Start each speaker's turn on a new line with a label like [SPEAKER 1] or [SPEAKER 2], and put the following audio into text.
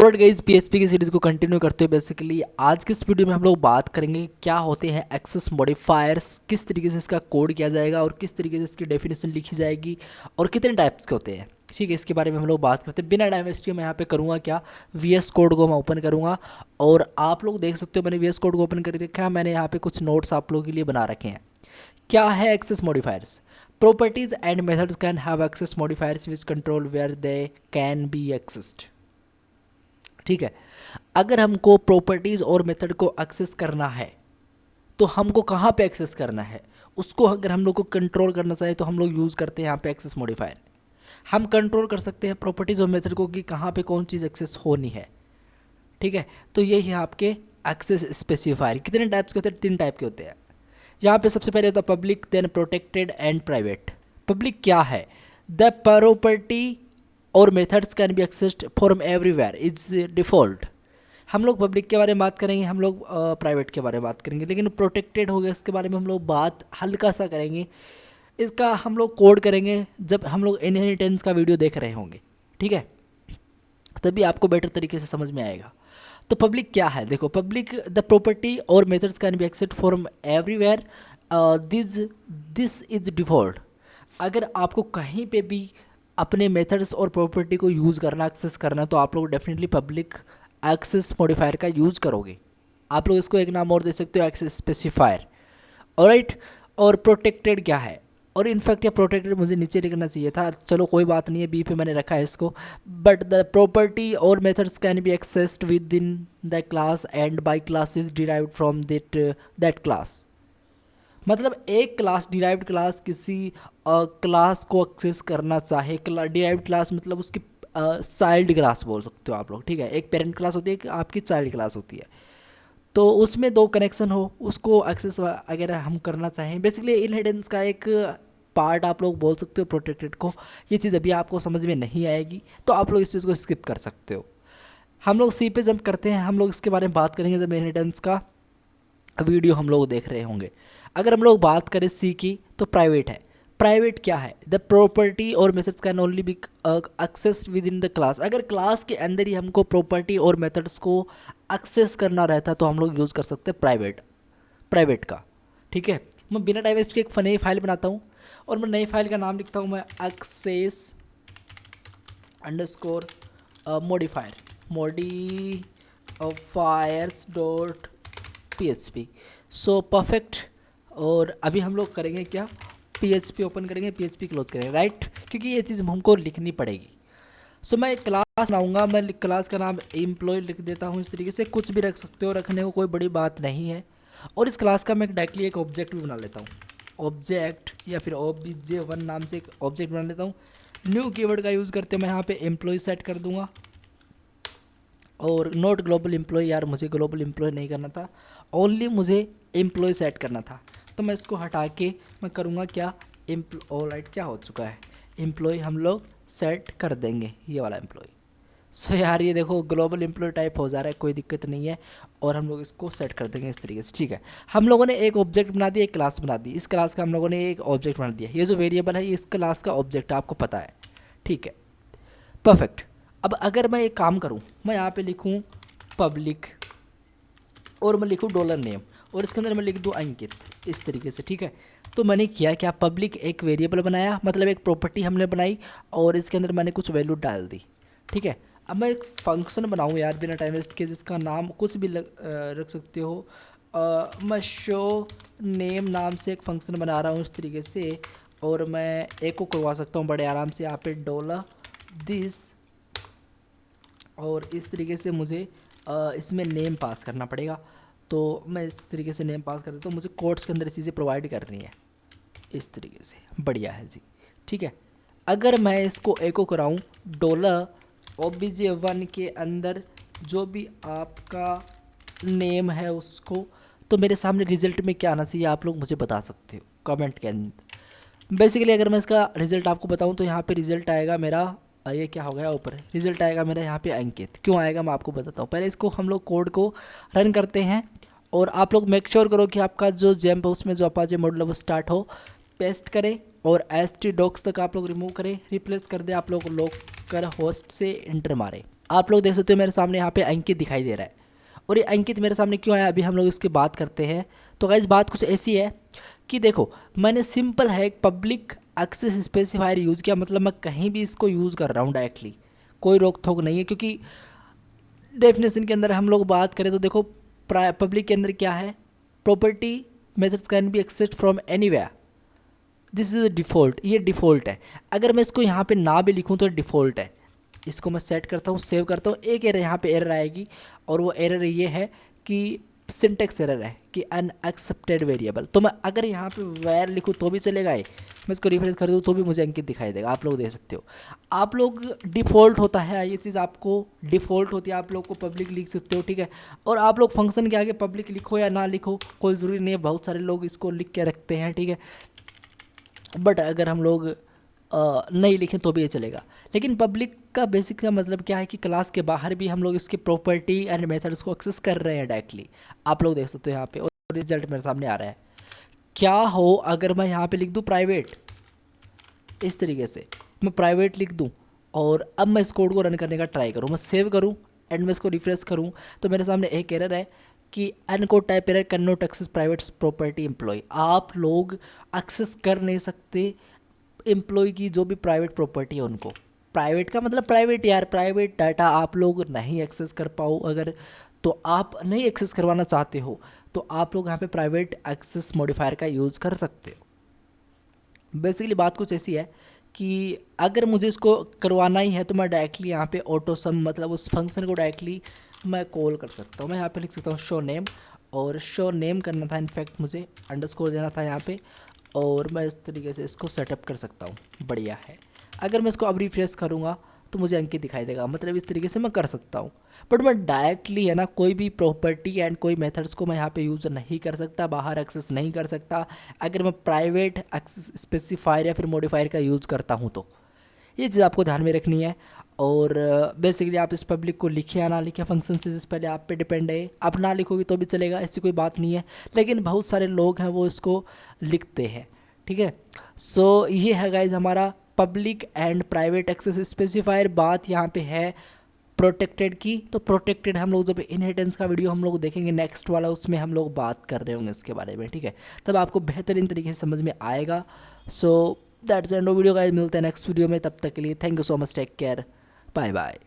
[SPEAKER 1] और guys PHP की series को कंटिन्यू करते हुए बेसिकली आज के इस वीडियो में हम लोग बात करेंगे क्या होते हैं एक्सेस मॉडिफायर्स, किस तरीके से इसका कोड किया जाएगा और किस तरीके से इसकी डेफिनेशन लिखी जाएगी और कितने टाइप्स के होते हैं। ठीक है, इसके बारे में हम लोग बात करते हैं। बिना टाइम वेस्ट किए मैं यहाँ पे करूँगा क्या, वीएस कोड को मैं ओपन करूँगा और आप लोग देख सकते हो मैंने वीएस कोड को ओपन कर रखा है। मैंने यहाँ पे कुछ नोट्स आप लोगों के लिए बना रखे हैं। क्या है access modifiers? Properties and methods can have access modifiers which control where they can be accessed. ठीक है, अगर हमको प्रॉपर्टीज़ और मेथड को एक्सेस करना है तो हमको कहाँ पे एक्सेस करना है, उसको अगर हम लोग को कंट्रोल करना चाहे तो हम लोग यूज़ करते हैं यहाँ पे एक्सेस मॉडिफायर। हम कंट्रोल कर सकते हैं प्रॉपर्टीज़ और मेथड को कि कहाँ पे कौन चीज़ एक्सेस होनी है। ठीक है, तो ये है आपके एक्सेस स्पेसिफायर। कितने टाइप्स के होते हैं? 3 टाइप के होते हैं। यहाँ पे सबसे पहले होता है public, then protected and private. Public क्या है? द प्रॉपर्टी और methods can be accessed from everywhere is default. हम लोग पब्लिक के बारे में बात करेंगे, हम लोग प्राइवेट के बारे में बात करेंगे, लेकिन प्रोटेक्टेड हो गया इसके बारे में हम लोग बात हल्का सा करेंगे। इसका हम लोग कोड करेंगे जब हम लोग इनहेरिटेंस का वीडियो देख रहे होंगे। ठीक है, तभी आपको बेटर तरीके से समझ में आएगा। तो पब्लिक क्या है? देखो, पब्लिक द प्रॉपर्टी और methods can be accessed from everywhere this is default. अगर आपको कहीं पे भी अपने मेथड्स और प्रॉपर्टी को यूज़ करना, एक्सेस करना, तो आप लोग डेफिनेटली पब्लिक एक्सेस मॉडिफायर का यूज़ करोगे। आप लोग इसको एक नाम और दे सकते हो, एक्सेस स्पेसिफायर। ऑलराइट, और प्रोटेक्टेड क्या है? और इनफैक्ट ये प्रोटेक्टेड मुझे नीचे लिखना चाहिए था, चलो कोई बात नहीं है, बी पे मैंने रखा है इसको। बट द प्रॉपर्टी और methods can be accessed with in the class and by classes derived from that class. मतलब एक क्लास, डिराइव्ड क्लास किसी क्लास को एक्सेस करना चाहे, डिराइव्ड क्लास मतलब उसकी चाइल्ड क्लास बोल सकते हो आप लोग। ठीक है, एक पेरेंट क्लास होती है, एक आपकी चाइल्ड क्लास होती है, तो उसमें 2 कनेक्शन हो, उसको एक्सेस अगर हम करना चाहें, बेसिकली इनहेरिटेंस का एक पार्ट आप लोग बोल सकते हो प्रोटेक्टेड को। ये चीज़ अभी आपको समझ में नहीं आएगी तो आप लोग इस चीज़ को स्किप कर सकते हो। हम लोग सी पे जंप करते हैं, हम लोग इसके बारे में बात करेंगे जब इनहेरिटेंस का वीडियो हम लोग देख रहे होंगे। अगर हम लोग बात करें सी की, तो प्राइवेट है। प्राइवेट क्या है? द प्रॉपर्टी और methods can only be access within the class. अगर क्लास के अंदर ही हमको प्रॉपर्टी और मेथड्स को एक्सेस करना रहता तो हम लोग यूज़ कर सकते हैं प्राइवेट का। ठीक है, मैं बिना टाइम वेस्ट के एक नई फाइल बनाता हूँ और मैं नई फाइल का नाम लिखता हूँ मैं access underscore modifiers dot PHP। So perfect. और अभी हम लोग करेंगे क्या, PHP ओपन करेंगे, PHP क्लोज करेंगे, राइट, क्योंकि ये चीज़ हमको लिखनी पड़ेगी। सो मैं एक क्लास बनाऊंगा, मैं क्लास का नाम एम्प्लॉय लिख देता हूँ। इस तरीके से कुछ भी रख सकते हो, रखने को कोई बड़ी बात नहीं है। और इस क्लास का मैं डायरेक्टली एक ऑब्जेक्ट भी बना लेता हूँ, ऑब्जेक्ट या फिर obj1 नाम से एक ऑब्जेक्ट बना लेता हूँ। न्यू कीवर्ड का यूज़ करते मैं यहाँ पे एम्प्लॉय सेट कर दूँगा और नॉट ग्लोबल एम्प्लॉय। यार मुझे ग्लोबल एम्प्लॉय नहीं करना था, ओनली मुझे एम्प्लॉय सेट करना था, तो मैं इसको हटा के मैं करूँगा क्या, ऑलराइट क्या हो चुका है, एम्प्लॉय हम लोग सेट कर देंगे, ये वाला एम्प्लॉय। सो यार ये देखो ग्लोबल एम्प्लॉय टाइप हो जा रहा है, कोई दिक्कत नहीं है, और हम लोग इसको सेट कर देंगे इस तरीके से। ठीक है, हम लोगों ने एक ऑब्जेक्ट बना दिया, एक क्लास बना दी, इस क्लास का हम लोगों ने एक ऑब्जेक्ट बना दिया। ये जो वेरिएबल है ये इस क्लास का ऑब्जेक्ट है, आपको पता है। ठीक है, परफेक्ट। अब अगर मैं एक काम करूं, मैं यहाँ पे लिखूं पब्लिक और मैं लिखूं $नेम और इसके अंदर मैं लिख दूं अंकित, इस तरीके से। ठीक है, तो मैंने किया क्या, पब्लिक एक वेरिएबल बनाया, मतलब एक प्रॉपर्टी हमने बनाई और इसके अंदर मैंने कुछ वैल्यू डाल दी। ठीक है, अब मैं एक फंक्शन बनाऊँ यार बिना टाइम वेस्ट के, जिसका नाम कुछ भी रख सकते हो। मैं शो नेम नाम से एक फंक्शन बना रहा हूँ इस तरीके से, और मैं एक को करवा सकता हूँ बड़े आराम से, यहाँ पे $दिस, और इस तरीके से मुझे इसमें नेम पास करना पड़ेगा। तो मैं इस तरीके से नेम पास कर देता हूँ, मुझे कोड्स के अंदर चीज़ें प्रोवाइड करनी है इस तरीके से। बढ़िया है जी। ठीक है, अगर मैं इसको एको कराऊँ $obj1 के अंदर जो भी आपका नेम है उसको, तो मेरे सामने रिजल्ट में क्या आना चाहिए आप लोग मुझे बता सकते हो कमेंट के अंदर। बेसिकली अगर मैं इसका रिजल्ट आपको बताऊं तो यहाँ पे रिजल्ट आएगा मेरा, ये क्या हो गया ऊपर, रिजल्ट आएगा मेरा यहाँ पे अंकित। क्यों आएगा मैं आपको बताता हूँ। पहले इसको हम लोग कोड को रन करते हैं और आप लोग मेक श्योर करो कि आपका जो जैम्प है उसमें जो अपाचे मॉडल है वो स्टार्ट हो। पेस्ट करें और htdocs तक आप लोग रिमूव करें, रिप्लेस कर दे आप लोग लोकल होस्ट से, इंटर मारें। आप लोग देख सकते हो मेरे सामने यहाँ पे अंकित दिखाई दे रहा है। और ये अंकित मेरे सामने क्यों आया, अभी हम लोग इसकी बात करते हैं। तो गाइस बात कुछ ऐसी है कि देखो, मैंने सिंपल है एक पब्लिक एक्सेस स्पेसिफायर यूज़ किया, मतलब मैं कहीं भी इसको यूज़ कर रहा हूँ डायरेक्टली, कोई रोक थोक नहीं है। क्योंकि डेफिनेशन के अंदर हम लोग बात करें तो देखो, पब्लिक के अंदर क्या है, property methods can be accessed from anywhere, this is default, ये डिफ़ॉल्ट है। अगर मैं इसको यहाँ पे ना भी लिखूँ तो डिफ़ॉल्ट है। इसको मैं सेट करता हूँ, सेव करता हूँ, एक एरर यहाँ पे एरर आएगी, और वो एरर ये है कि सिंटेक्स एरर है कि अनएक्सेप्टेड वेरिएबल। तो मैं अगर यहाँ पे वैर लिखूँ तो भी चलेगा, ये मैं इसको रिफ्रेश कर दूँ तो भी मुझे अंकित दिखाई देगा। आप लोग देख सकते हो, आप लोग डिफ़ॉल्ट होता है ये चीज़, आपको डिफ़ॉल्ट होती है, आप लोग को पब्लिक लिख सकते हो, ठीक है। और आप लोग फंक्शन के आगे पब्लिक लिखो या ना लिखो कोई ज़रूरी नहीं है, बहुत सारे लोग इसको लिख के रखते हैं, ठीक है। बट अगर हम लोग नहीं लिखें तो भी ये चलेगा। लेकिन पब्लिक का बेसिक का मतलब क्या है कि क्लास के बाहर भी हम लोग इसके प्रॉपर्टी एंड मेथड्स को एक्सेस कर रहे हैं डायरेक्टली। आप लोग देख सकते हो यहाँ पे, और रिजल्ट मेरे सामने आ रहा है। क्या हो अगर मैं यहाँ पे लिख दूँ प्राइवेट, इस तरीके से मैं प्राइवेट लिख दूँ, और अब मैं इस कोड को रन करने का ट्राई करूँ, मैं सेव करूँ एंड मैं इसको रिफ्रेश करूँ, तो मेरे सामने एक एरर है कि uncaught type error, can not access private property employ. आप लोग एक्सेस कर नहीं सकते एम्प्लॉय की जो भी प्राइवेट प्रॉपर्टी है उनको। प्राइवेट का मतलब प्राइवेट यार, प्राइवेट डाटा आप लोग नहीं एक्सेस कर पाओ अगर, तो आप नहीं एक्सेस करवाना चाहते हो तो आप लोग यहाँ पे प्राइवेट एक्सेस मॉडिफायर का यूज़ कर सकते हो। बेसिकली बात कुछ ऐसी है कि अगर मुझे इसको करवाना ही है तो मैं डायरेक्टली यहाँ पे ऑटो सम, मतलब उस फंक्शन को डायरेक्टली मैं कॉल कर सकता हूँ। मैं यहाँ पे लिख सकता हूँ शो नेम, और शो नेम करना था, इनफैक्ट मुझे अंडरस्कोर देना था यहाँ पे, और मैं इस तरीके से इसको सेटअप कर सकता हूँ। बढ़िया है। अगर मैं इसको अब रिफ्रेश करूँगा तो मुझे अंकित दिखाई देगा, मतलब इस तरीके से मैं कर सकता हूँ। बट मैं डायरेक्टली है ना कोई भी प्रॉपर्टी एंड कोई मेथड्स को मैं यहाँ पे यूज़ नहीं कर सकता, बाहर एक्सेस नहीं कर सकता अगर मैं प्राइवेट एक्सेस स्पेसिफायर या फिर मॉडिफायर का यूज़ करता हूँ तो। ये चीज़ आपको ध्यान में रखनी है। और बेसिकली आप इस पब्लिक को लिखे या ना लिखे, फंक्शन से जिस पहले आप पे डिपेंड है। आप ना लिखोगे तो भी चलेगा, ऐसी कोई बात नहीं है, लेकिन बहुत सारे लोग हैं वो इसको लिखते हैं, ठीक है। सो ये है गाइज हमारा public and private access specifier. बात यहाँ पे है प्रोटेक्टेड की, तो प्रोटेक्टेड हम लोग जब इनहेरिटेंस का वीडियो हम लोग देखेंगे नेक्स्ट वाला, उसमें हम लोग बात कर रहे होंगे इसके बारे में, ठीक है। तब आपको बेहतरीन तरीके से समझ में आएगा। So that's end of video guys, मिलते हैं नेक्स्ट वीडियो में, तब तक के लिए thank you so much, take care, bye bye.